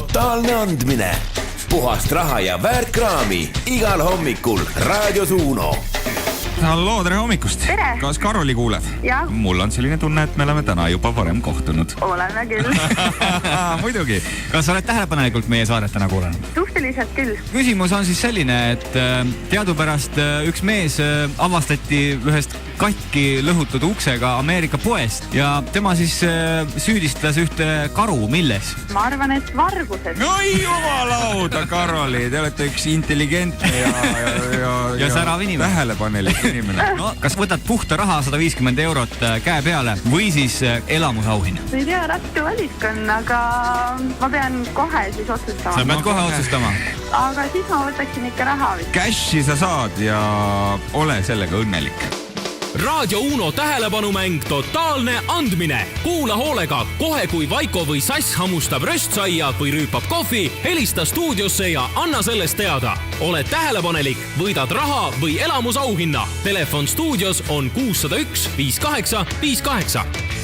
totaalne andmine. Puhast raha ja väärkraami igal hommikul Raadios Uno. Halloo, tere hommikust. Tere. Kas Karoli kuuled? Jah. Mul on selline tunne, et me oleme täna juba varem kohtunud. Oleme küll. Muidugi. Kas sa oled tähelepanelikult meie saadet täna kuulanud? Suhteliselt küll. Küsimus on siis selline, et teadupärast üks mees avastati ühest katki lõhutud uksega Ameerika poest ja tema siis süüdistas ühte karu, milles? Ma arvan, et varguses. No jumalauda, Karoli, te olete üks intelligentne ja särav inimene. Tähelepanelik inimene. No, kas võtad puhta raha 150 eurot käe peale või siis elamusauhin? Ei tea, raske valik on, aga ma pean kohe siis otsustama. Sa pead kohe otsustama. Aga siis ma võtaksin ikka raha vist. Cashi sa saad ja ole sellega õnnelik. Raadio Uno tähelepanumäng Totaalne andmine. Kuula hoolega kohe, kui Vaiko või Sass hammustab röstsaia või rüüpab kohvi, helista stuudiosse ja anna sellest teada. Oled tähelepanelik, võidad raha või elamusauhinna. Telefon stuudios on 601 58 58.